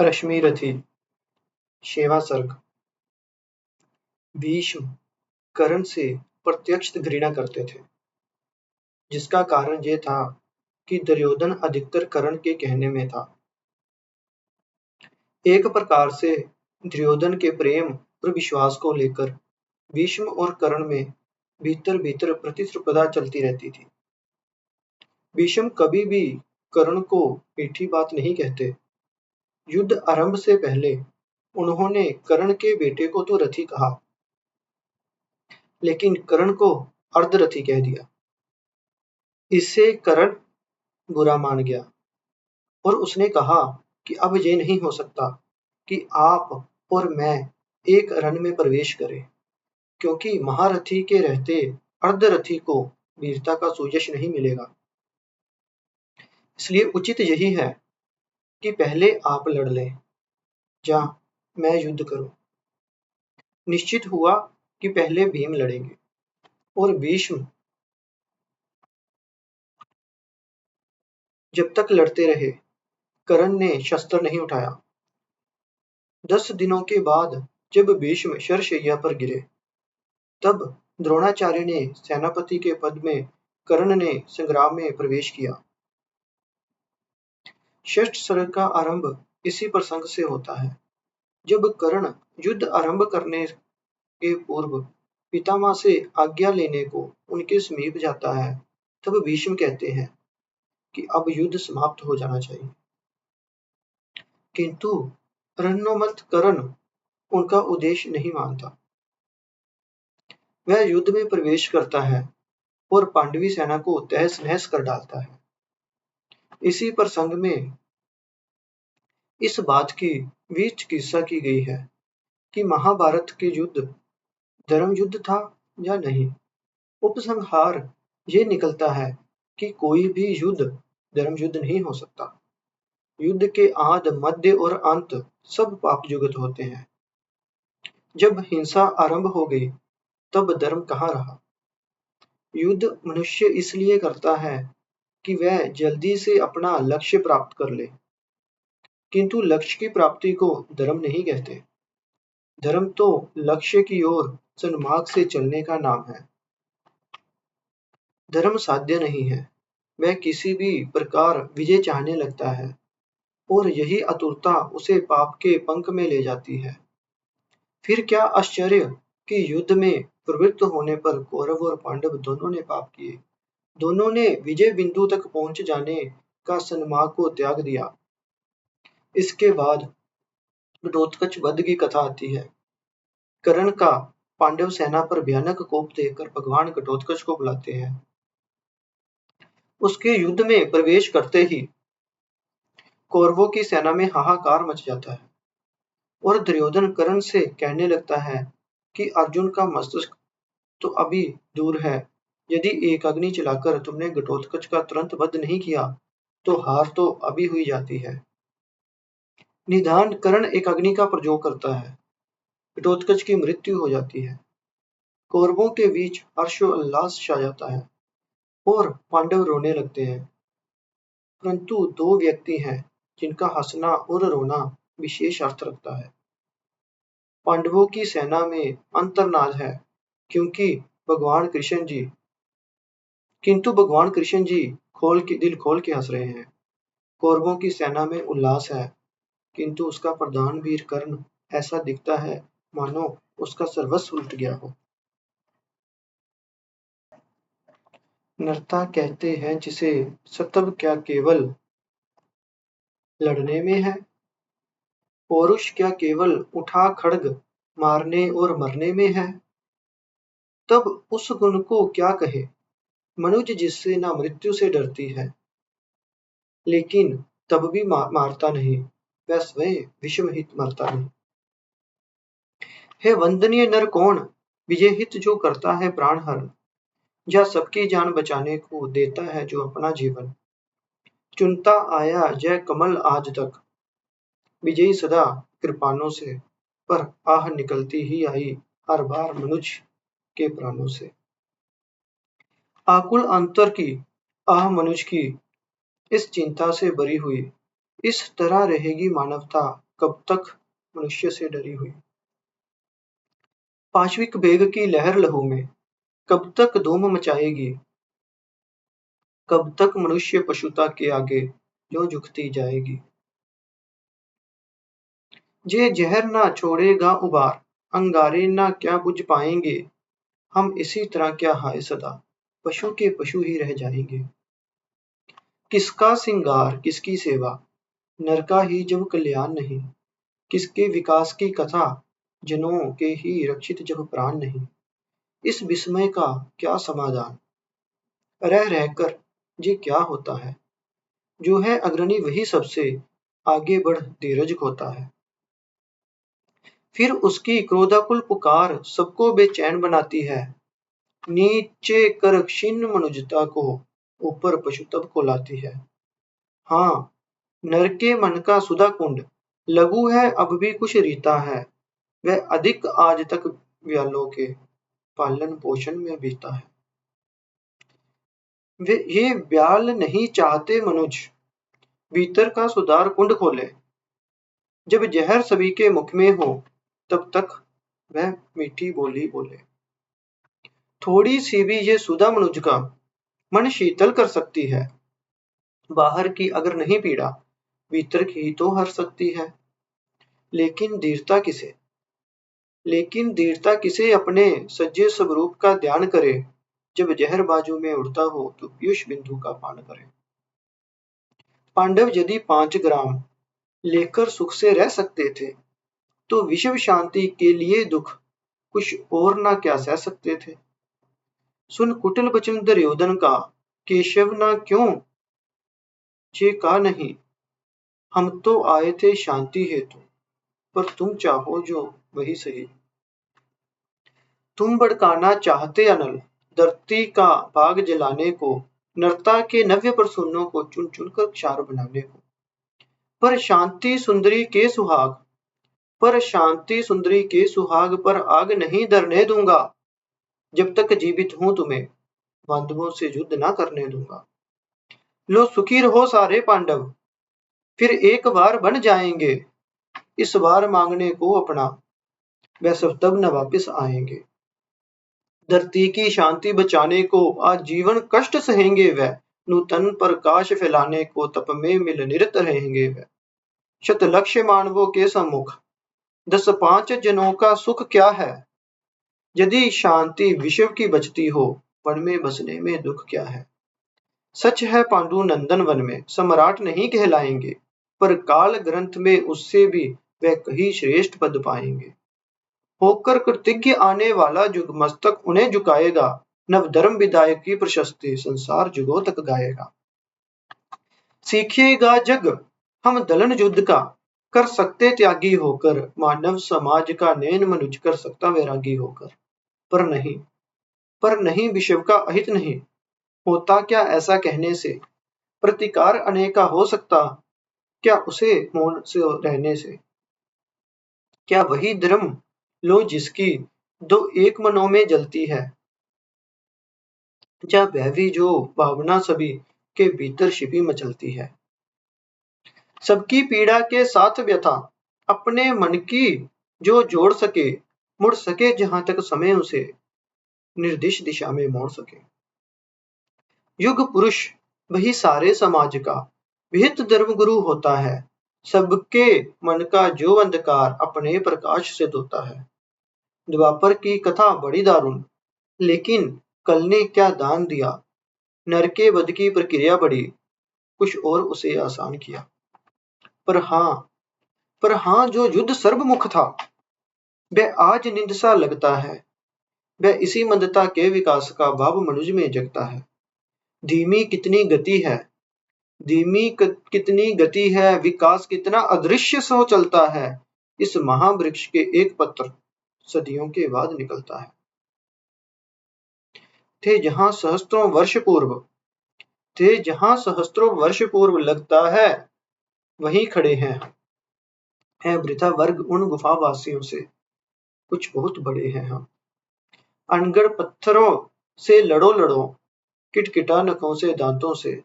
रश्मिरथी। शेवा सर्ग। भीष्म कर्ण से प्रत्यक्ष घृणा करते थे, जिसका कारण ये था कि दुर्योधन अधिकतर कर्ण के कहने में था। एक प्रकार से दुर्योधन के प्रेम और विश्वास को लेकर भीष्म और कर्ण में भीतर भीतर प्रतिस्पर्धा चलती रहती थी। भीष्म कभी भी कर्ण को मीठी बात नहीं कहते। युद्ध आरंभ से पहले उन्होंने कर्ण के बेटे को तो रथी कहा, लेकिन कर्ण को अर्धरथी कह दिया। इससे कर्ण बुरा मान गया और उसने कहा कि अब ये नहीं हो सकता कि आप और मैं एक रण में प्रवेश करें, क्योंकि महारथी के रहते अर्धरथी को वीरता का सुयश नहीं मिलेगा। इसलिए उचित यही है कि पहले आप लड़ लें, या मैं युद्ध करूं। निश्चित हुआ कि पहले भीम लड़ेंगे और भीष्म जब तक लड़ते रहे, कर्ण ने शस्त्र नहीं उठाया। 10 दिनों के बाद जब भीष्म शरशैया पर गिरे, तब द्रोणाचार्य ने सेनापति के पद में कर्ण ने संग्राम में प्रवेश किया। षष्ठ सर्ग का आरंभ इसी प्रसंग से होता है। जब कर्ण युद्ध आरंभ करने के पूर्व पितामह से आज्ञा लेने को उनके समीप जाता है, तब भीष्म कहते हैं कि अब युद्ध समाप्त हो जाना चाहिए। किंतु रणोन्मत्त कर्ण उनका उद्देश्य नहीं मानता। वह युद्ध में प्रवेश करता है और पांडवी सेना को तहस नहस कर डालता है। इसी प्रसंग में इस बात की भी चिकित्सा की गई है कि महाभारत के युद्ध धर्म युद्ध था या नहीं। उपसंहार ये निकलता है कि कोई भी युद्ध धर्म युद्ध नहीं हो सकता। युद्ध के आदि मध्य और अंत सब पाप युक्त होते हैं। जब हिंसा आरंभ हो गई, तब धर्म कहाँ रहा। युद्ध मनुष्य इसलिए करता है कि वह जल्दी से अपना लक्ष्य प्राप्त कर ले, किंतु लक्ष्य की प्राप्ति को धर्म नहीं कहते। धर्म तो लक्ष्य की ओर सन्मार्ग से चलने का नाम है। धर्म साध्य नहीं है, वह किसी भी प्रकार विजय चाहने लगता है, और यही आतुरता उसे पाप के पंख में ले जाती है। फिर क्या आश्चर्य कि युद्ध में प्रवृत्त होने पर कौरव और पांडव दोनों ने पाप किए। दोनों ने विजय बिंदु तक पहुंच जाने का सन्मार्ग को त्याग दिया। इसके बाद घटोत्कच वध की कथा आती है। कर्ण का पांडव सेना पर भयानक कोप देखकर भगवान घटोत्कच को बुलाते हैं। उसके युद्ध में प्रवेश करते ही कौरवों की सेना में हाहाकार मच जाता है और दुर्योधन कर्ण से कहने लगता है कि अर्जुन का मस्तिष्क तो अभी दूर है। यदि एक अग्नि चलाकर तुमने घटोत्कच का तुरंत वध नहीं किया, तो हार तो अभी हुई जाती है। निदान कर्ण एक अग्नि का प्रयोग करता है, घटोत्कच की मृत्यु हो जाती है। कौरवों के बीच हर्षोल्लास छा जाता है और पांडव रोने लगते हैं। परंतु दो व्यक्ति हैं जिनका हंसना और रोना विशेष अर्थ रखता है। पांडवों की सेना में अंतर्नाद है, भगवान कृष्ण जी किंतु भगवान कृष्ण जी दिल खोल के हंस रहे हैं। कौरवों की सेना में उल्लास है, किंतु उसका प्रधान वीर कर्ण ऐसा दिखता है मानो उसका सर्वस्व उल्ट गया हो। नरता कहते हैं जिसे सतब क्या केवल लड़ने में है। पौरुष क्या केवल उठा खड्ग मारने और मरने में है। तब उस गुण को क्या कहे मनुज जिससे ना मृत्यु से डरती है, लेकिन तब भी मारता नहीं, वह स्वयं विषम हित मरता नहीं। हे वंदनीय नर कौन, विजय हित जो करता है प्राण हरण, या सबकी जान बचाने को देता है जो अपना जीवन। चुनता आया जय कमल आज तक, विजयी सदा कृपानों से, पर आह निकलती ही आई हर बार मनुज के प्राणों से। आकुल अंतर की आह मनुज की इस चिंता से भरी हुई, इस तरह रहेगी मानवता कब तक मनुष्य से डरी हुई। पाशविक बेग की लहर लहू में कब तक धूम मचाएगी, कब तक मनुष्य पशुता के आगे जो झुकती जाएगी। जे जहर ना छोड़ेगा उबार, अंगारे ना क्या बुझ पाएंगे, हम इसी तरह क्या हाय सदा, पशु के पशु ही रह जाएंगे। किसका सिंगार किसकी सेवा, नर का ही जब कल्याण नहीं, किसके विकास की कथा, जनों के ही रक्षित जब प्राण नहीं। इस विस्मय का क्या समाधान, रह रहकर ये क्या होता है, जो है अग्रणी वही सबसे आगे बढ़ धीरज खोता है। फिर उसकी क्रोधाकुल पुकार सबको बेचैन बनाती है, नीचे कर क्षीण मनुजता को ऊपर पशु तब को लाती है। हाँ, नर के मन का सुधा कुंड लघु है अब भी कुछ रीता है, वह अधिक आज तक व्यालों के पालन पोषण में बीता है। वे ये ब्याल नहीं चाहते मनुज भीतर का सुधार कुंड खोले, जब जहर सभी के मुख में हो तब तक वह मीठी बोली बोले। थोड़ी सी भी ये सुधा मनुज का मन शीतल कर सकती है, बाहर की अगर नहीं पीड़ा भीतर की तो हर सकती है। लेकिन धीरता किसे अपने सज्जे स्वरूप का ध्यान करे, जब जहर बाजू में उड़ता हो तो पीयूष बिंदु का पान करे। पांडव यदि 5 ग्राम लेकर सुख से रह सकते थे, तो विश्व शांति के लिए दुख कुछ और ना क्या सह सकते थे। सुन कुटिल बचन दुर्योधन का, केशव ना क्यों जे का नहीं, हम तो आए थे शांति हेतु, पर तुम चाहो जो वही सही। तुम भड़काना चाहते अनल, धरती का बाग जलाने को, नरता के नव्य प्रसूनों को चुन चुन कर क्षार बनाने को। पर शांति सुंदरी के सुहाग पर आग नहीं धरने दूंगा, जब तक जीवित हूं तुम्हें बांधवों से युद्ध ना करने दूंगा। लो सुखी रहो सारे पांडव, फिर एक बार बन जाएंगे, इस बार मांगने को अपना वह सब तब न वापिस आएंगे। धरती की शांति बचाने को आज जीवन कष्ट सहेंगे वह, नूतन प्रकाश फैलाने को तप में मिल निरत रहेंगे वह। शत लक्ष्य मानवों के सम्मुख 10-5 जनों का सुख क्या है, यदि शांति विश्व की बचती हो वन में बसने में दुख क्या है। सच है पांडु नंदन वन में सम्राट नहीं कहलाएंगे, पर काल ग्रंथ में उससे भी वह कहीं श्रेष्ठ पद पाएंगे। होकर कृतज्ञ आने वाला जुग मस्तक उन्हें झुकाएगा, नव धर्म विधायक की प्रशस्ति संसार जुगों तक गाएगा। सीखिएगा जग हम दलन युद्ध का, कर सकते त्यागी होकर, मानव समाज का नैन मनुज कर सकता वैरागी होकर। पर नहीं विश्व का अहित नहीं होता क्या ऐसा कहने से, प्रतिकार अनेका हो सकता क्या उसे मौन से रहने से। क्या वही धर्म लो जिसकी दो एक मनों में जलती है, या वह भी जो भावना सभी के भीतर छिपी मचलती है। सबकी पीड़ा के साथ व्यथा अपने मन की जो जोड़ सके, मुड़ सके जहां तक समय उसे निर्दिष्ट दिशा में मोड़ सके। युग पुरुष वही सारे समाज का विहित धर्म गुरु होता है, सबके मन का जो अंधकार अपने प्रकाश से धोता है। द्वापर की कथा बड़ी दारुण, लेकिन कल ने क्या दान दिया, नर के वध की प्रक्रिया बड़ी, कुछ और उसे आसान किया। पर हाँ जो युद्ध सर्वमुख था, वह आज निंद सा लगता है, वह इसी मंदता के विकास का भाव मनुज में जगता है। धीमी कितनी गति है, विकास कितना अदृश्य सो चलता है, इस महावृक्ष के एक पत्र सदियों के बाद निकलता है। थे जहां सहस्त्रों वर्ष पूर्व लगता है, वहीं खड़े हैं वृथा वर्ग उन गुफावासियों से, कुछ बहुत बड़े हैं हम। अनगढ़ पत्थरों से लड़ो, किटकिटा नखों से दांतों से,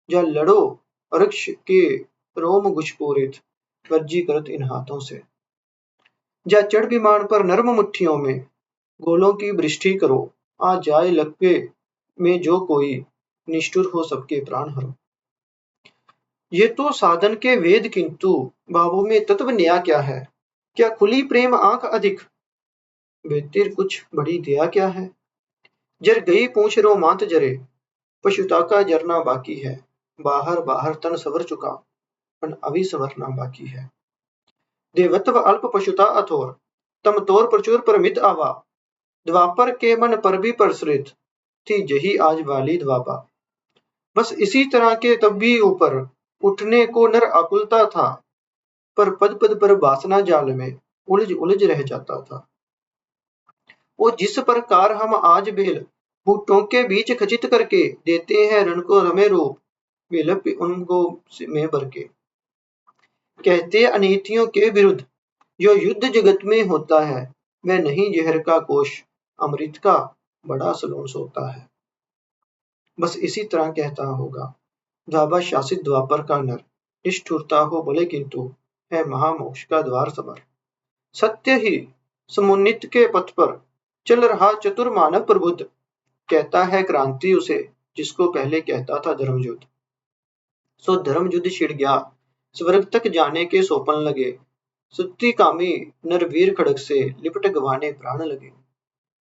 या लड़ो वृक्ष के रोम गुच्छपूरित, वर्जीकृत इन हाथों से। जा चढ़ विमान पर नर्म मुट्ठियों में गोलों की वृष्टि करो, आ जाए लक्वे में जो कोई, निष्ठुर हो सबके प्राण हरो। ये तो साधन के वेद, किंतु भावों में तत्व नया क्या है? क्या खुली प्रेम आंख अधिक, बेतिर कुछ बड़ी दया क्या है? जर गई पूछ रोमांत जरे, पशुता का जरना बाकी है। बाहर बाहर तन सवर चुका, पण अभी संवरना बाकी है। देवत्व अल्प पशुता अथोर, तम तोर प्रचुर परमित आवा। द्वापर के मन पर भी प्रसरित, थी जही आज वाली द्वापा। बस इसी तरह के तब भी ऊपर उठने को नर आकुलता था, पर पद पद पर वासना जाल में उलझ उलझ रह जाता था। वो जिस प्रकार हम आज बेल बूटों के बीच खचित करके देते हैं रण को रमे रूप, विलप उनको में भर के। कहते अनीतियों के विरुद्ध जो युद्ध जगत में होता है, वह नहीं जहर का कोश, अमृत का बड़ा सलोन सोता है। बस इसी तरह कहता होगा द्वाबा शासित द्वापर का नर, निष्ठुरता हो भले किंतु है महामोक्ष का द्वार समर। सत्य ही समुन्नति के पथ पर चल रहा चतुर मानव प्रबुद्ध, कहता है क्रांति उसे जिसको पहले कहता था धर्मयुद्ध। सो धर्मयुद्ध छिड़ गया, स्वर्ग तक जाने के सोपन लगे। सुत्ती कामी नरवीर खड़ग से लिपट गवाने प्राण लगे।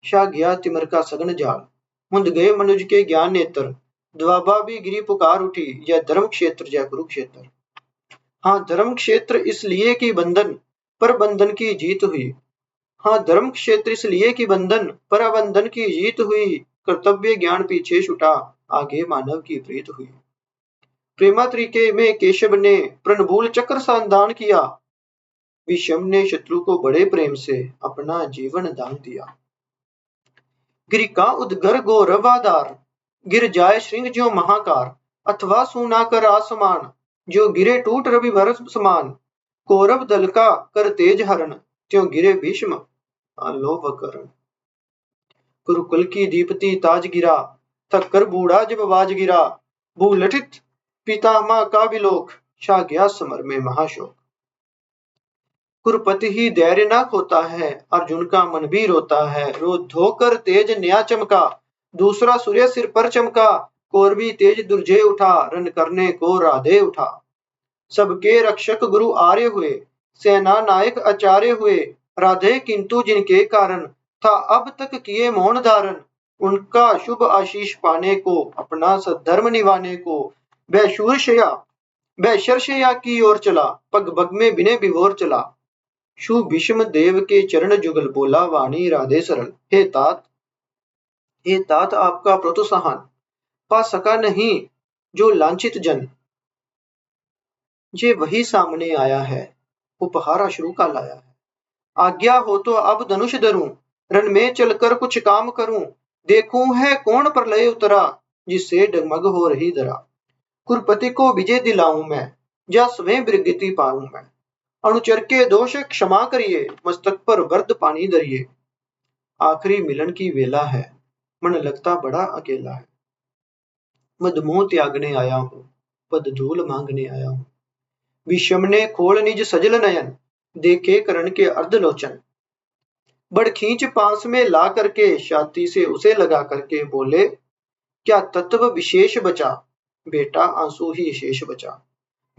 छा गया तिमर का सघन जाल, मुंद गए मनुज के ज्ञान नेत्र। द्वाबा भी गिरी पुकार उठी, यह धर्म क्षेत्र जय कुरुक्षेत्र। हाँ धर्म क्षेत्र इसलिए कि बंधन पर बंधन की जीत हुई। हाँ धर्म क्षेत्र इसलिए कि बंधन पर बंधन की जीत हुई। कर्तव्य ज्ञान पीछे छुटा, आगे मानव की प्रीत हुई। प्रेमा तरीके में केशव ने प्रणभूल चक्र संदान किया, विषम ने शत्रु को बड़े प्रेम से अपना जीवन दान दिया। गिर का उद्गर गौरवाधार, गिर जाए श्रृंग ज्यों महाकार। अथवा सूना कर आसमान, जो गिरे टूट रवि भर समान। कौरव दल का कर तेज हरण, त्यों गिरे भीष्म आलोव करण। कुरुकुल की दीप्ति ताज गिरा, थक कर बूढ़ा जब बाज गिरा। भूलठित पितामह का विलोक, छा गया समर में महाशोक। कुरुपति ही धैर्य न खोता है, अर्जुन का मन भी रोता है। रोज धोकर तेज नया चमका, दूसरा सूर्य सिर पर चमका। कौरवी तेज दुर्जय उठा, रन करने को राधे उठा। सबके रक्षक गुरु आर्य हुए, सेना नायक आचार्य हुए। राधे किंतु जिनके कारण था अब तक किए मौन धारण। उनका शुभ आशीष पाने को, अपना सद्धर्म निभाने को, वह शरशया की ओर चला, पग पग में बिने विभोर चला। शु भीष्म देव के चरण जुगल, बोला वाणी राधे सरल। हे तात आपका प्रोत्साहन पा सका नहीं जो लांछित जन। ये वही सामने आया है, उपहार अश्रु का लाया है। आज्ञा हो तो अब धनुष धरूं, रण में चलकर कुछ काम करूं। देखूं है कौन प्रलय उतरा, जिससे डगमग हो रही धरा। कुरुपति को विजय दिलाऊं मैं, या स्वयं विरगति पाऊं मैं। अनुचर के दोष क्षमा करिए, मस्तक पर वर्द पानी धरिए। आखिरी मिलन की वेला है, मन लगता बड़ा अकेला है। मदमोह त्यागने आया हूं, पद धूल मांगने आया हूं। विषम ने खोल निज सजल नयन, देखे करण के अर्धलोचन। बड़ खींच पास में ला करके, छाती से उसे लगा करके बोले, क्या तत्व विशेष बचा, बेटा आंसू ही शेष बचा।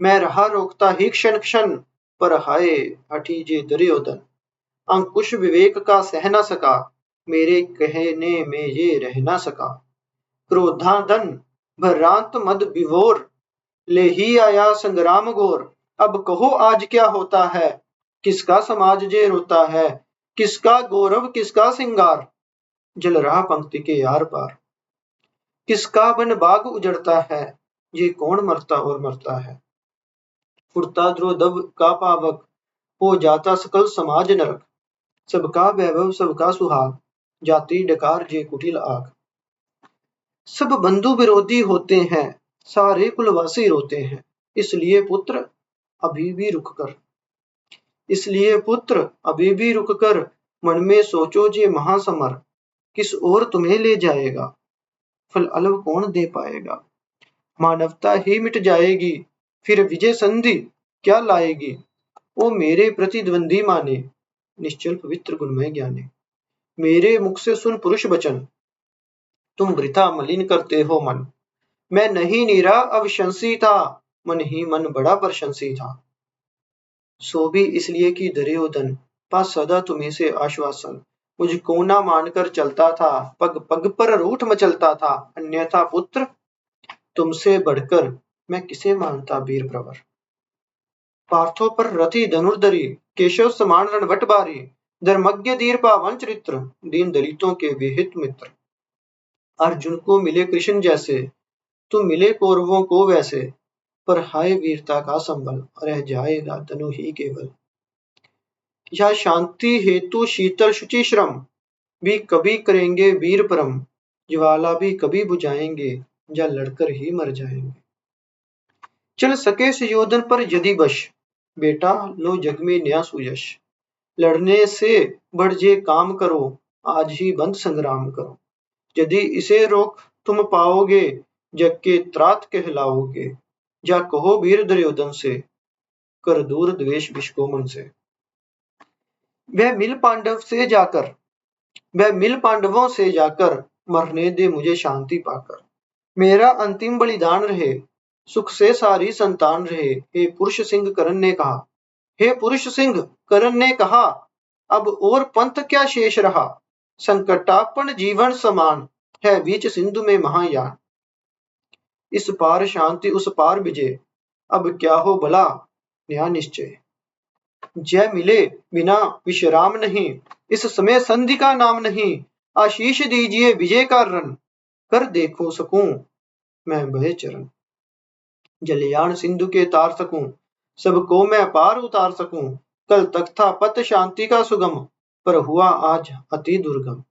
मैं रहा रोकता ही क्षण क्षण, पर हाय हठी जे दुर्योधन। अंकुश विवेक का सह न सका, मेरे कहने में ये रह न सका। क्रोधाधन भ्रांत मद विभोर, ले ही आया संग्राम घोर। अब कहो आज क्या होता है, किसका समाज जे रोता है। किसका गौरव किसका सिंगार, जल रहा पंक्ति के आर पार। किसका बन बाग उजड़ता है, ये कौन मरता और मरता है। उड़ता द्रोदव का पावक, हो जाता सकल समाज नरक। सबका वैभव सबका सुहाग, जाति डकार जे कुटिल आग। सब बंधु विरोधी होते हैं, सारे कुलवासी रोते हैं। इसलिए पुत्र अभी भी रुक कर मन में सोचो जे महासमर, किस ओर तुम्हें ले जाएगा, फल अलव कौन दे पाएगा। मानवता ही मिट जाएगी, फिर विजय संधि क्या लाएगी। ओ मेरे प्रतिद्वंदी माने, निश्चल पवित्र गुणमय ज्ञाने। मेरे मुख से सुन पुरुष वचन, तुम वृथा मलिन करते हो मन। मैं नहीं नीरा अवशंसी था, मन ही मन बड़ा प्रशंसी था। सो भी इसलिए कि दुर्योधन पास सदा तुम्हें से आश्वासन, मुझको ना मानकर चलता था, पग पग पर रूठ मचलता था। अन्यथा पुत्र तुमसे बढ़कर मैं किसे मानता वीर प्रवर। पार्थो पर रथी धनुर्धरी, केशव समान रणभट बारी। धर्मज्ञ धीर पावन चरित्र, दीन दलितों के विहित मित्र। अर्जुन को मिले कृष्ण जैसे, तुम मिले कौरवों को वैसे। पर हाय वीरता का संबल, रह जाएगा तनु ही केवल। यह शांति हेतु शीतल शुचि श्रम, भी कभी करेंगे वीर परम। ज्वाला भी कभी बुझाएंगे, या लड़कर ही मर जाएंगे। चल सके सुयोधन पर यदि बश, बेटा लो जग में नया सुयश। लड़ने से बढ़ जे काम करो, आज ही बंद संग्राम करो। यदि इसे रोक तुम पाओगे, जग के त्रात कहलाओगे। जा कहो वीर दुर्योधन से, कर दूर द्वेष विष को मन से। वह मिल पांडव से जाकर, वह मिल पांडवों से जाकर, मरने दे मुझे शांति पाकर। मेरा अंतिम बलिदान रहे, सुख से सारी संतान रहे। हे पुरुष सिंह कर्ण ने कहा, हे पुरुष सिंह कर्ण ने कहा, अब और पंथ क्या शेष रहा। संकटापन जीवन समान, है बीच सिंधु में महायान। इस पार शांति उस पार विजय, अब क्या हो भला न्याय निश्चय। जय मिले बिना विश्राम नहीं, इस समय संधि का नाम नहीं। आशीष दीजिए विजय का रण, कर देखो सकूं मैं भय चरण। जलयान सिंधु के तार सकूं, सबको मैं पार उतार सकूं। कल तक था पथ शांति का सुगम, पर हुआ आज अति दुर्गम।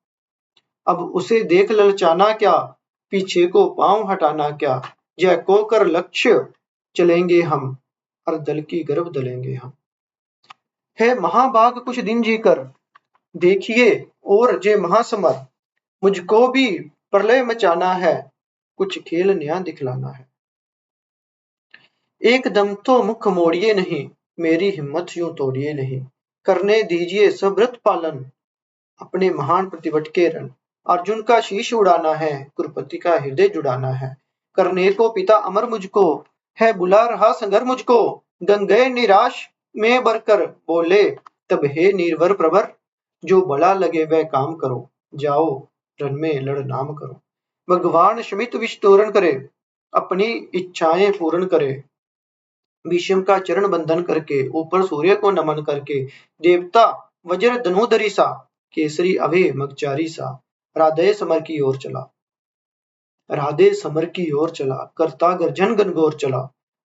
अब उसे देख ललचाना क्या, पीछे को पांव हटाना क्या। जय को कर लक्ष्य चलेंगे हम, हर दल की गर्भ दलेंगे हम। है महाभाग कुछ दिन जीकर, देखिए और जे महासमर। मुझको भी प्रलय मचाना है, कुछ खेल नया दिखलाना है। एकदम तो मुख मोड़िए नहीं, मेरी हिम्मत यूं तोड़िए नहीं। करने दीजिए सब व्रत पालन, अपने महान प्रतिवट के रण। अर्जुन का शीश उड़ाना है, कुरुपति का हृदय जुड़ाना है। करने को पिता अमर मुझको, है बुला रहा संगर मुझको। गंगे निराश में बरकर बोले, तब हे नीरवर प्रवर। जो बड़ा लगे वह काम करो, जाओ रण में लड़ नाम करो। भगवान शमित विष तोरण करे, अपनी इच्छाएं पूर्ण करे। भीष्म का चरण बंधन करके, ऊपर सूर्य को नमन करके। देवता वज्र धनुधरी सा, केसरी अभय मगचारी सा। राधे समर की ओर चला, राधे समर की ओर चला। करता गर्जन गनगौर चला,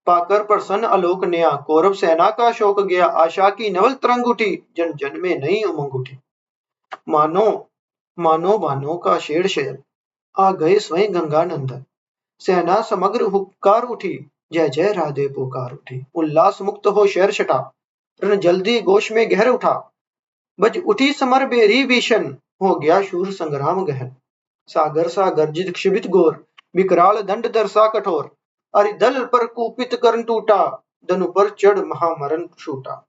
पाकर प्रसन्न आलोक नया। कौरव सेना का शोक गया, आशा की नवल तरंग उठी। जन जन में नई उमंग उठी। मानो मानो बानों का शेर शयल, आ गए स्वयं गंगानंदन। सेना समग्र हुक्कार उठी, जय जय राधे पुकार उठी। उल्लास मुक्त हो शहर छटा, रण जल्दी गोश में गहर उठा। बज उठी समर बेरी भीषण, हो गया शूर संग्राम गहन। सागर सा गर्जित क्षिभित घोर, विकराल दंड दरसा कठोर। अरिदल पर कुपित कर्ण टूटा, धनु पर चढ़ महामरण छूटा।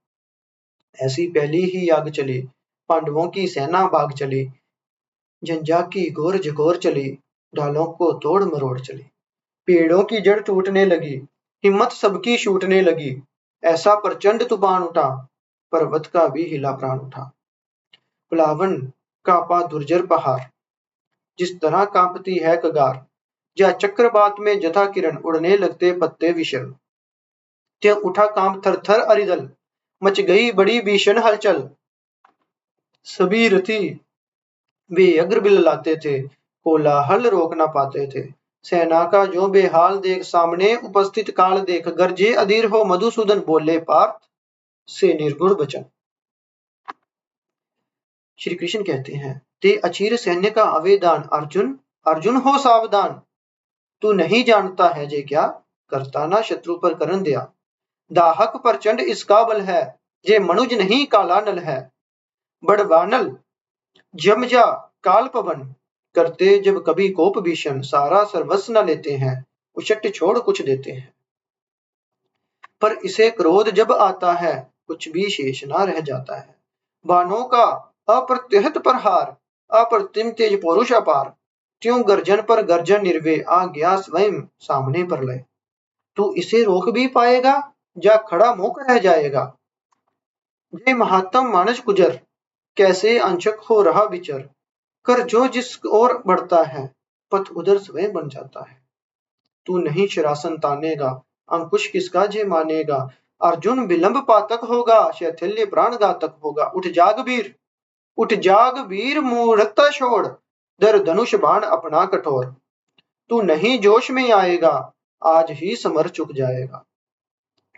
ऐसी पहली ही आग चली, पांडवों की सेना भाग चली। झंझा की घोर जघोर चली, ढालों को तोड़ मरोड़ चली। पेड़ों की जड़ टूटने लगी, हिम्मत सबकी छूटने लगी। ऐसा प्रचंड तूफान उठा, पर्वत का भी हिला प्राण उठा। प्लावन कांपा दुर्जर पहाड़, जिस तरह कांपती है कगार। या चक्रवात में जथा किरण, उड़ने लगते पत्ते विशरण। त्यों उठा कांप थर थर अरिदल, मच गई बड़ी भीषण हलचल। सभी रथी वे अग्र बिललाते थे, कोलाहल रोक न पाते थे। सेना का जो बेहाल देख, सामने उपस्थित काल देख। गरजे अधीर हो मधुसूदन, बोले पार्थ से निर्गुण वचन। श्री कृष्ण कहते हैं, ते अचीर सैन्य का आवेदान। अर्जुन अर्जुन हो सावधान, तू नहीं जानता है जे क्या, करता ना शत्रु पर करन दिया। दाहक प्रचंड इसका बल है, जे मनुज नहीं काला नल है। बड़वानल जम जा काल पवन, करते जब कभी कोप भीषण। सारा सर्वस्व न लेते हैं, उचट छोड़ कुछ देते हैं। पर इसे क्रोध जब आता है, कुछ भी शेष न रह जाता है। बाणों का अप्रत्याहत प्रहार, अप्रतिम तेज पौरुष अपार, त्यों गर्जन पर गर्जन निर्भय आ गया स्वयं सामने प्रलय। तू इसे रोक भी पाएगा या खड़ा मूक रह जाएगा। ये महात्म मानस गुजर, कैसे अंशक हो रहा विचर, कर जो जिस ओर बढ़ता है, पथ उधर स्वयं बन जाता है। तू नहीं शरासन तानेगा, अंकुश किसका जे मानेगा। अर्जुन विलंब पातक होगा, शैथिल्य प्राण घातक होगा। उठ जाग वीर मूढ़ता छोड़, धर धनुष बाण अपना कठोर। तू नहीं जोश में आएगा, आज ही समर चुक जाएगा।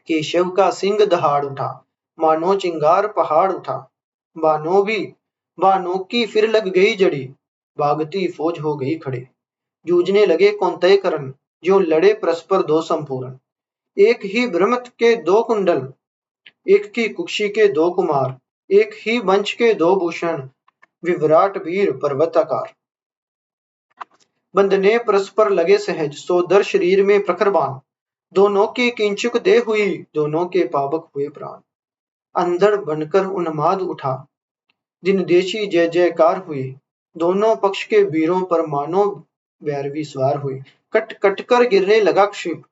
केशव का सिंह दहाड़ उठा, मानो चिंगार पहाड़ उठा। बानों की फिर लग गई जड़ी, भागती फौज हो गई खड़ी। जूझने लगे कौन्तेय करण, जो लड़े परस्पर दो संपूर्ण। एक ही ब्रह्मत के दो कुंडल, एक की कुक्षी के दो कुमार। एक ही वंश के दो भूषण, विराट वीर पर्वताकार। बंधने परस्पर लगे सहज, सो दर शरीर में प्रखर बाण। दोनों की किंचुक देह हुई, दोनों के पावक हुए प्राण। अंधड़ बनकर उन्माद उठा, दिन देशी जय जयकार हुई। दोनों पक्ष के वीरों पर मानो भैरवी सवार हुई। कट कट कर गिरने लगा क्षिप,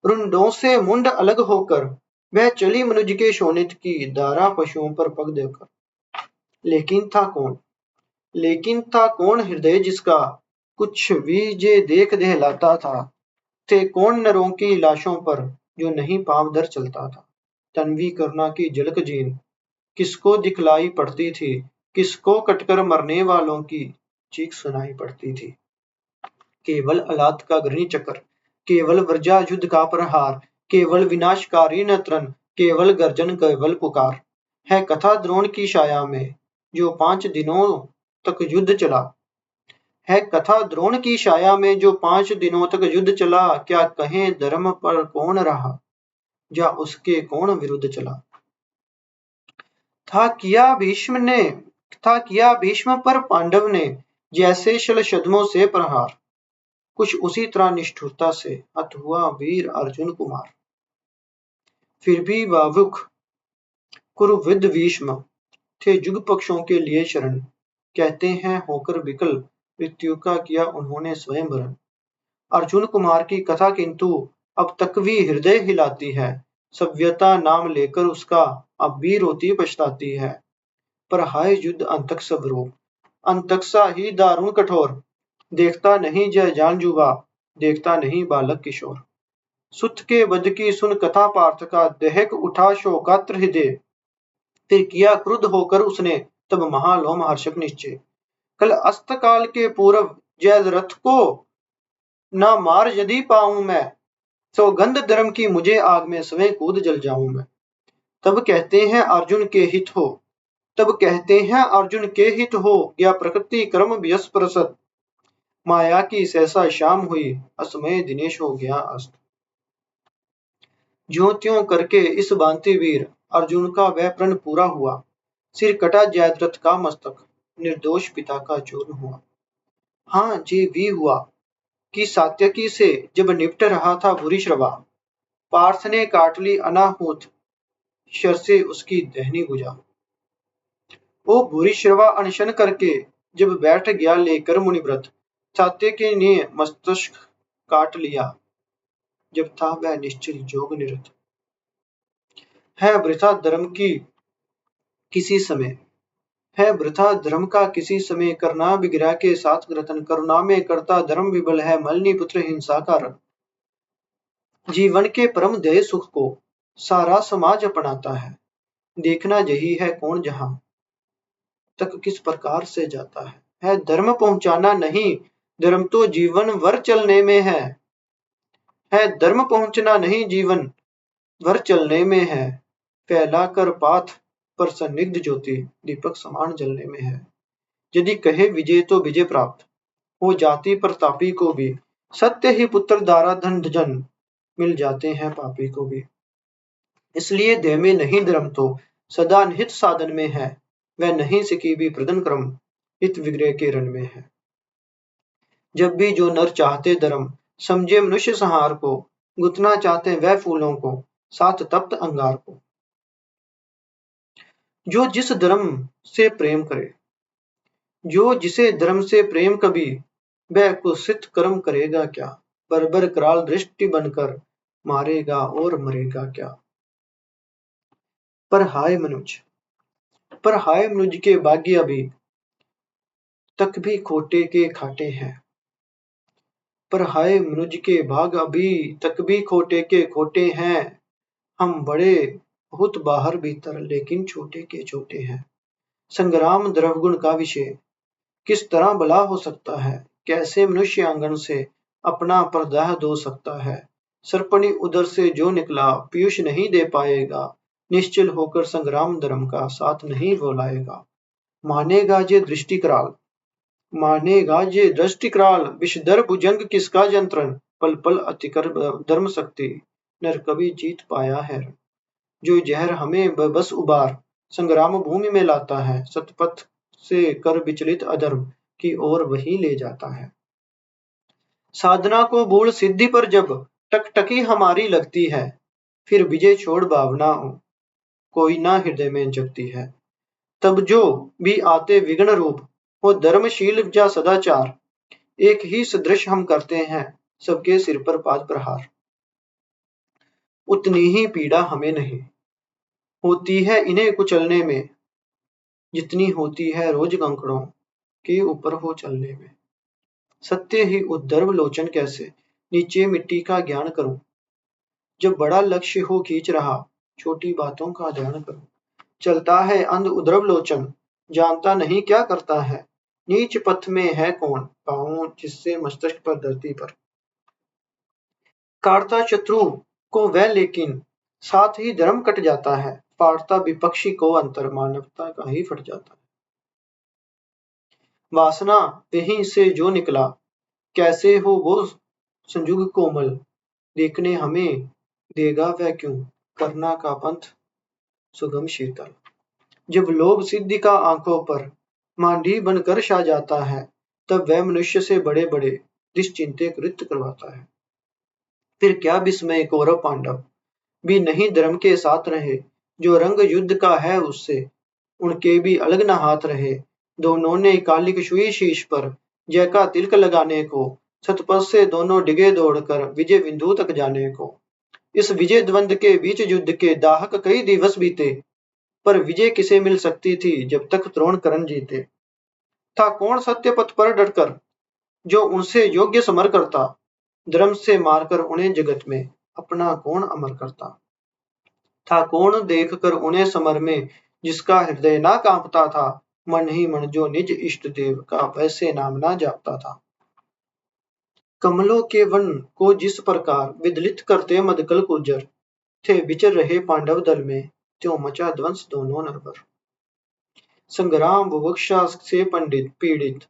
रुंडों से मुंड अलग होकर। वह चली मनुज के शोणित की, धारा पशुओं पर पग देकर। लेकिन था कौन हृदय जिसका, कुछ भी जे देख दहलाता था। थे कौन नरों की लाशों पर, जो नहीं पांव धर चलता था। तन्वी करना की झलक जीन, किसको दिखलाई पड़ती थी। किसको कटकर मरने वालों की चीख सुनाई पड़ती थी। केवल अलात का घृणी चक्र, केवल वर्जा युद्ध का प्रहार, केवल विनाशकारी नतरन, केवल गर्जन केवल पुकार। है कथा द्रोण की छाया में, जो 5 दिनों तक युद्ध चला। है कथा द्रोण की छाया में, जो 5 दिनों तक युद्ध चला। क्या कहें धर्म पर कौन रहा, या उसके कौन विरुद्ध चला। था किया भीष्म पर पांडव ने, जैसे शलछद्मों से प्रहार। कुछ उसी तरह निष्ठुरता से हत हुआ वीर अर्जुन कुमार। फिर भी भावुक कुरुवृद्ध भीष्म थे युग पक्षों के लिए शरण। कहते हैं होकर विकल, मृत्यु का किया उन्होंने स्वयं वरण। अर्जुन कुमार की कथा किंतु अब तक भी हृदय हिलाती है। सभ्यता नाम लेकर उसका अब भी रोती पछताती है। पर हाय युद्ध अंतक सब रूप, अंतकसा ही दारुण कठोर। देखता नहीं जय जान युवा, देखता नहीं बालक किशोर। सुत के वध की सुन कथा पार्थ का, दहक उठा शोकात्र हृदय। फिर किया क्रुद्ध होकर उसने, तब महालोम हर्षक निश्चय। कल अस्त काल के पूर्व जयद्रथ को न मार यदि पाऊं मैं, सौगंध धर्म की मुझे आग में स्वयं कूद जल जाऊं मैं। तब कहते हैं अर्जुन के हित हो, या प्रकृति कर्म व्यस प्रसत। माया की सहसा शाम हुई, असमय दिनेश हो गया अस्त। ज्यों त्यों करके इस भांति वीर अर्जुन का वह प्रण पूरा हुआ। सिर कटा जयद्रथ का मस्तक, निर्दोष पिता का चूर्ण हुआ। हाँ जी भी हुआ कि सात्यकी से जब निपट रहा था भूरिश्रवा, पार्थ ने काट ली अनाहूत शर से उसकी दहनी भुजा। वो भूरिश्रवा अनशन करके जब बैठ गया लेकर मुनिव्रत, सात्यकी ने मस्तिष्क काट लिया जब था वह निश्चल जोग निरत। है वृथा धर्म का किसी समय, करना विग्रह के साथ ग्रथन। करुणा में करता धर्म विबल है, मलनी पुत्र हिंसा का रन। जीवन के परम ध्येय सुख को सारा समाज अपनाता है। देखना यही है कौन जहां तक किस प्रकार से जाता है धर्म पहुंचाना नहीं, धर्म तो जीवन भर चलने में है। धर्म पहुंचना नहीं, जीवन भर चलने में है। फैला कर पाथ पर संदिग्ध ज्योति, दीपक समान जलने में है। यदि कहे विजय तो विजय प्राप्त हो जाती प्रतापी को भी। सत्य ही पुत्र दारा धन जन, मिल जाते हैं पापी को भी। इसलिए देह में नहीं धर्म तो सदा निहित साधन में है। वह नहीं सिकी भी प्रदन क्रम, हित विग्रह के रण में है। जब भी जो नर चाहते धर्म, समझे मनुष्य संहार को। गुतना चाहते वह फूलों को, साथ तप्त अंगार को। जो जिस धर्म से प्रेम करे, जो जिसे धर्म से प्रेम कभी, वह कुत्सित कर्म करेगा क्या। बर्बर कराल दृष्टि बनकर मारेगा और मरेगा क्या। पर हाय मनुज, पर हाय मनुज के भाग्य अभी तक भी खोटे के खाटे हैं। पर हाय मनुज के भाग अभी तक भी खोटे के खोटे हैं। हम बड़े बहुत बाहर भीतर लेकिन छोटे के छोटे हैं। संग्राम द्रवगुण का विषय किस तरह भला हो सकता है। कैसे मनुष्य आंगन से अपना प्रदाह धो सकता है। सर्पणी उदर से जो निकला पीयूष नहीं दे पाएगा। निश्चल होकर संग्राम धर्म का साथ नहीं बोलाएगा। मानेगा ये दृष्टि कराल, मानेगा ये दृष्टि कराल। विषधर भुजंग किसका यंत्रण, पल पल अतिकर धर्म शक्ति नर कभी जीत पाया है। जो जहर हमें बस उबार संग्राम भूमि में लाता है। सतपथ से कर विचलित अधर्म की ओर वही ले जाता है। साधना को भूल सिद्धि पर जब टकटकी हमारी लगती है। फिर विजय छोड़ भावना कोई ना हृदय में जगती है। तब जो भी आते विघ्न रूप हो धर्मशील या सदाचार, एक ही सदृश हम करते हैं सबके सिर पर पाद प्रहार। उतनी ही पीड़ा हमें नहीं होती है इन्हें कुचलने में, जितनी होती है रोज कंकड़ों के ऊपर हो चलने में। सत्य ही उद्धर्व लोचन कैसे नीचे मिट्टी का ज्ञान करूं। जब बड़ा लक्ष्य हो खींच रहा छोटी बातों का ध्यान करूं। चलता है अंध उद्धर्व लोचन जानता नहीं क्या करता है। नीच पथ में है कौन पाऊं जिससे मस्तिष्क पर धरती पर। काटता शत्रु को वह लेकिन साथ ही धर्म कट जाता है। फाड़ता विपक्षी को अंतर मानवता का ही फट जाता है। वासना वहीं से जो निकला कैसे हो वो संजुग कोमल। देखने हमें देगा वह क्यों करना का पंथ सुगम शीतल। जब लोभ सिद्धि का आंखों पर मांडी बनकर छा जाता है, तब वह मनुष्य से बड़े बड़े निश्चिंते कृत्य करवाता है। फिर क्या विस्मय कौरव पांडव भी नहीं धर्म के साथ रहे। जो रंग युद्ध का है उससे उनके भी अलग न हाथ रहे। दोनों ने कालिक सुई शीश पर जय का तिलक लगाने को, सतपथ से दोनों डिगे दौड़कर विजय बिंदु तक जाने को। इस विजय द्वंद के बीच युद्ध के दाहक कई दिवस बीते, पर विजय किसे मिल सकती थी जब तक द्रोण कर्ण जीते। था कौन सत्य पथ पर डटकर जो उनसे योग्य समर करता। धर्म से मारकर उन्हें जगत में अपना कौन अमर करता। था कौन देख कर उन्हें समर में जिसका हृदय ना कांपता था। मन ही मन जो निज इष्ट देव का वैसे नाम ना जापता था। कमलों के वन को जिस प्रकार विदलित करते मदकल गुर्जर थे विचर रहे पांडव दल में, त्यों मचा ध्वंस दोनों नरवर। संग्राम बुभुक्षा से पंडित पीड़ित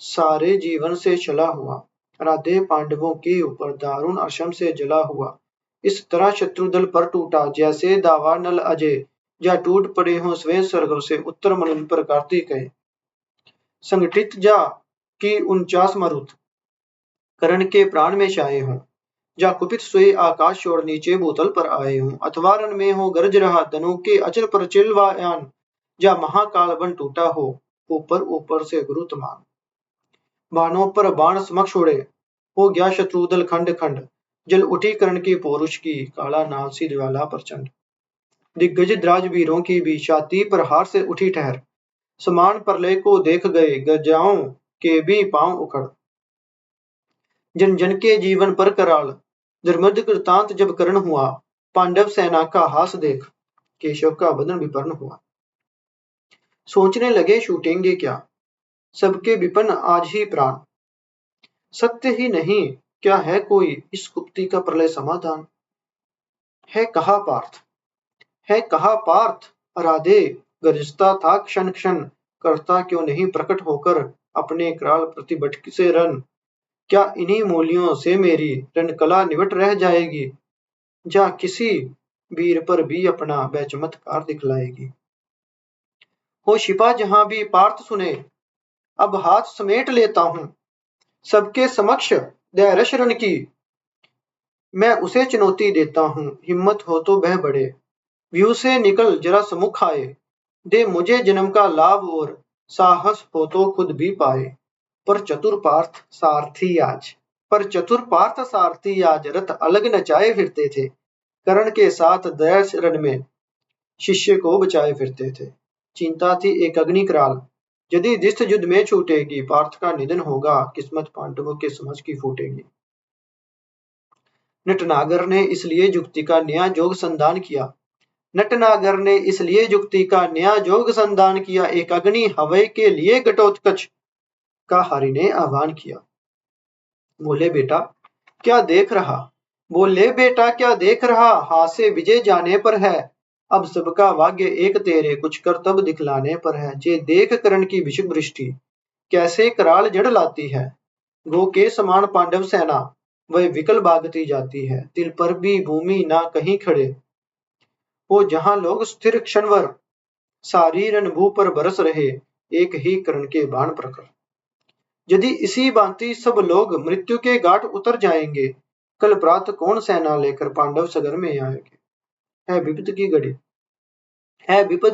सारे जीवन से चला हुआ। राधे पांडवों के ऊपर दारुण अशम से जला हुआ। इस तरह शत्रुदल पर टूटा जैसे दावा नल अजय या टूट पड़े हों स्वेद स्वर्ग से उत्तर मनुल पर कार्तिकेय। संगठित जा की 49 मरुत कर्ण के प्राण में छाए हों। जा कुपित सोए आकाश छोड़ नीचे भूतल पर आए हों। अथवा रण में हो गरज रहा धनु के अचल पर चिलवायान। जा महाकाल बन टूटा हो ऊपर ऊपर से गुरुतमान। बाणों पर बाण समक्ष उड़े हो गया शत्रुदल खंड खंड। जल उठी कर्ण की पौरुष की काला नाल सी ज्वाला प्रचंड। दिग्गज द्राजवीरों की भी छाती पर हार से उठी ठहर। समान प्रलय को देख गए गजाओं के भी पांव उखड़। जन जन के जीवन पर कराल धर्मद कृतांत जब कर्ण हुआ। पांडव सेना का हास देख केशव का बदन विपर्ण हुआ। सोचने लगे छूटेंगे क्या सबके विपन्न आज ही प्राण। सत्य ही नहीं क्या है कोई इस कुप्ति का प्रलय समाधान। है कहा पार्थ, है कहा पार्थ राधे गरजता था क्षण क्षण। करता क्यों नहीं प्रकट होकर अपने कराल प्रतिभट से रन। क्या इन्हीं मूलियों से मेरी रणकला निवट रह जाएगी। जा किसी वीर पर भी अपना वह चमत्कार दिखलाएगी। हो शिपा जहां भी पार्थ सुने अब हाथ समेट लेता हूं। सबके समक्ष धैर्य शरण की मैं उसे चुनौती देता हूं। हिम्मत हो तो वह बढ़े व्यू से निकल जरा सम्मुख आए, दे मुझे जन्म का लाभ और साहस हो तो खुद भी पाए। पर चतुर पार्थ सारथी आज रथ अलग नचाए फिरते थे। कर्ण के साथ दया रण में शिष्य को बचाए फिरते थे। चिंता थी एक अग्नि कराल, यदि दिष्ट युद्ध में छूटेगी पार्थ का निधन होगा, किस्मत पांडवों के समझ की फूटेगी। नटनागर ने इसलिए युक्ति का नया जोग संधान किया। एक अग्नि हवय के लिए घटोत्कच का हरि ने आह्वान किया। बोले बेटा क्या देख रहा, हाथ से विजय जाने पर है। अब सबका भाग्य एक तेरे कुछ कर्तव्य दिखलाने पर है। जे देख कर्ण की विषुक वृष्टि कैसे कराल जड़ लाती है। गो के समान पांडव सेना वह विकल भागती जाती है। तिल पर भी भूमि ना कहीं खड़े हो, जहां लोग स्थिर क्षणवर सारी रणभू पर बरस रहे एक ही कर्ण के बाण प्रखर। यदि इसी भांति सब लोग मृत्यु के घाट उतर जाएंगे, कल प्रातः कौन सेना लेकर पांडव सगर में आएंगे। है विपद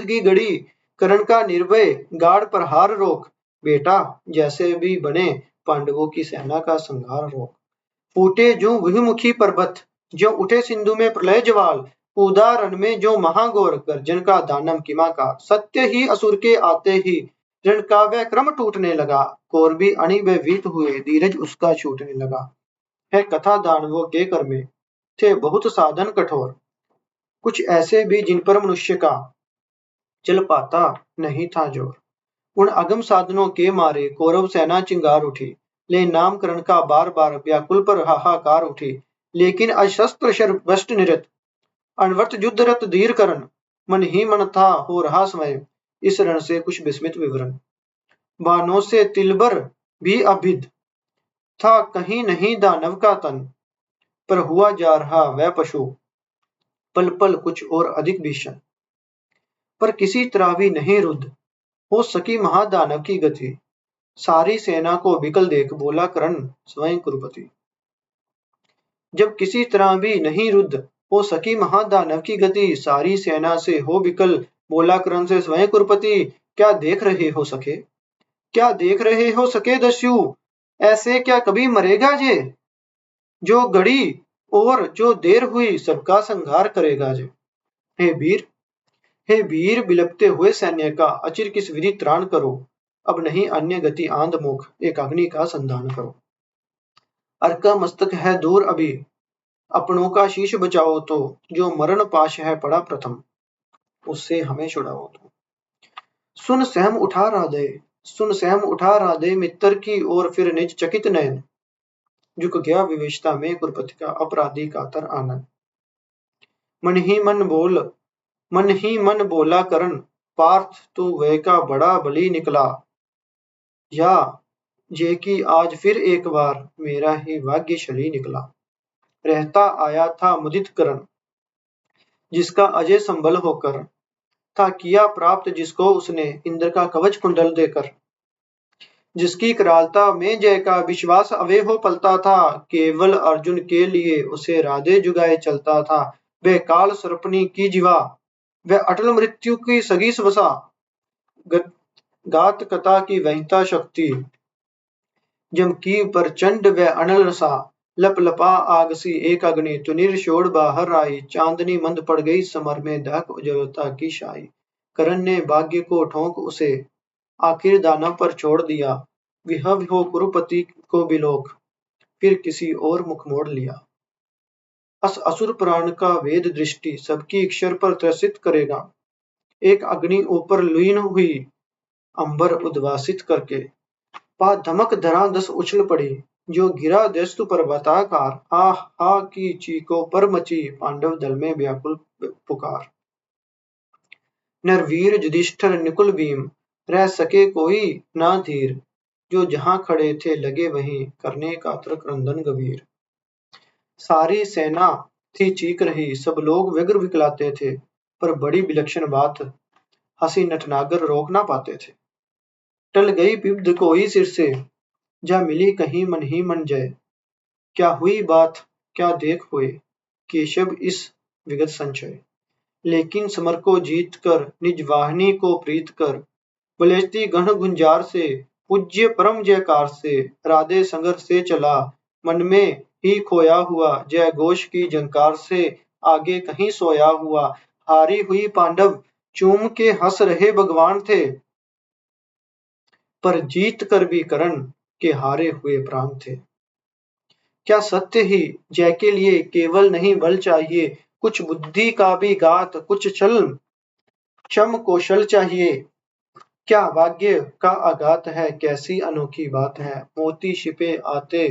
की घड़ी, कर्ण का निर्भय गाढ़ प्रहार रोक। बेटा जैसे भी बने पांडवों की सेना का संहार रोक। फूटे जो विमुखी पर्वत, जो उठे सिंधु में प्रलय ज्वाल। कूदा रण में जो महाघोर, गर्जन का दानव किमाकार। सत्य ही असुर के आते ही रण का वह क्रम टूटने लगा। कौर भी अणि भयभीत हुए, धीरज उसका छूटने लगा। है कथा दानवों के कर में थे बहुत साधन कठोर, कुछ ऐसे भी जिन पर मनुष्य का चल पाता नहीं था जोर। उन अगम साधनों के मारे कौरव सेना चिंगार उठी, ले नाम करण का बार बार व्याकुल पर हाहाकार उठी। लेकिन अशस्त्र शरवष्ट निरत अनवर्त युद्ध रत धीर करण, मन ही मन था हो रहा स्वयं इस रण से कुछ विस्मित विवरण। बाणों से तिलबर भी अभिद था कहीं नहीं दानव का तन, पर हुआ जा रहा वह पशु पल पल कुछ और अधिक भीषण। पर किसी तरह भी नहीं रुद्ध हो सकी महादानव की गति, सारी सेना को विकल देख बोला कर्ण स्वयं कुरुपति। जब किसी तरह भी नहीं रुद्ध हो सकी महादानव की गति, सारी सेना से हो विकल बोला कर्ण से स्वयं कुरुपति। क्या देख रहे हो सके दस्यु, ऐसे क्या कभी मरेगा जे। जो घड़ी और जो देर हुई सबका संहार करेगा जे। हे वीर बिलपते हुए सैन्य का अचिर किस विधि त्राण करो। अब नहीं अन्य गति आंध मुख, एक अग्नि का संधान करो। अर्का मस्तक है दूर अभी, अपनों का शीश बचाओ तो। जो मरण पाश है पड़ा प्रथम, उससे हमें छुड़ाओ तो। सुन सहम उठा राधे मित्र की ओर, फिर निज चकित नयन झुक गया विवेशता में कुरुपति का अपराधी कातर आनंद। मन ही मन बोला कर्ण, पार्थ तू वह का बड़ा बली निकला। या जे कि आज फिर एक बार मेरा ही भाग्यशाली निकला। रहता आया था मुदित करण, जिसका अजय संबल होकर था किया प्राप्त जिसको उसने इंद्र का कवच कुंडल देकर। जिसकी करालता में जय का विश्वास अवे हो पलता था, केवल अर्जुन के लिए उसे राधे जुगाए चलता था। वह काल सर्पणी की जीवा, वह अटल मृत्यु की सगी स्वसा, गात कथा की वहता शक्ति, जम की प्रचंड व अनल रसा। लप लपा आगसी एक अग्नि, तुनिर शोड़ बाहर आई। चांदनी मंद पड़ गई समर में, दहक उज्ज्वलता की शाई। करण ने भाग्य को ठोंक उसे आखिर दानव पर छोड़ दिया। विहव हो कुरुपति को बिलोक, फिर किसी और मुख मोड़ लिया। अस असुर प्राण का वेद दृष्टि सबकी अक्षर पर त्रसित करेगा। एक अग्नि ऊपर लीन हुई अंबर उद्वासित करके। पा धमक धरा दस उछल पड़ी, जो गिरा दस्तु पर्वताकार। हा हा की चीखों पर मची पांडव दल में व्याकुल पुकार। नरवीर युधिष्ठिर निकुल भीम, रह सके कोई ना धीर। जो जहां खड़े थे लगे वहीं करने का क्रंदन गंभीर। सारी सेना थी चीख रही, सब लोग व्यग्र विकलाते थे। पर बड़ी विलक्षण बात, हंसी नटनागर रोक ना पाते थे। टल गई विपद कोई सिर से, जा मिली कहीं मन ही मन जय। क्या हुई बात क्या देख हुए, केशव इस विगत संचय। लेकिन समर को जीत कर निज वाहिनी को प्रीत कर बलेस्ती घन गुंजार से पूज्य परम जयकार से राधे संघर्ष से चला मन में ही खोया हुआ जय घोष की झंकार से आगे कहीं सोया हुआ हारी हुई पांडव चूम के हंस रहे भगवान थे पर जीत कर भी कर्ण के हारे हुए प्राण थे। क्या सत्य ही जय के लिए केवल नहीं बल चाहिए, कुछ बुद्धि का भी घात, कुछ छल क्षम कौशल चाहिए। क्या भाग्य का आघात है, कैसी अनोखी बात है। मोती छिपे आते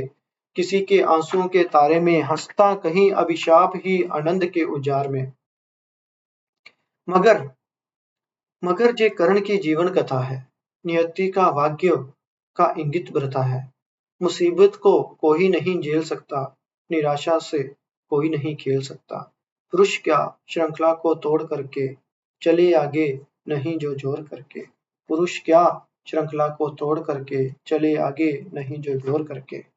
किसी के आंसुओं के तारे में, हंसता कहीं अभिशाप ही आनंद के उजाड़ में। मगर मगर ये कर्ण की जीवन कथा है, नियति का भाग्य का इंगित बरता है। मुसीबत को कोई नहीं झेल सकता, निराशा से कोई नहीं खेल सकता। पुरुष क्या श्रृंखला को तोड़ करके चले आगे, नहीं जो जोर करके। पुरुष क्या श्रृंखला को तोड़ करके चले आगे, नहीं जो जोर करके।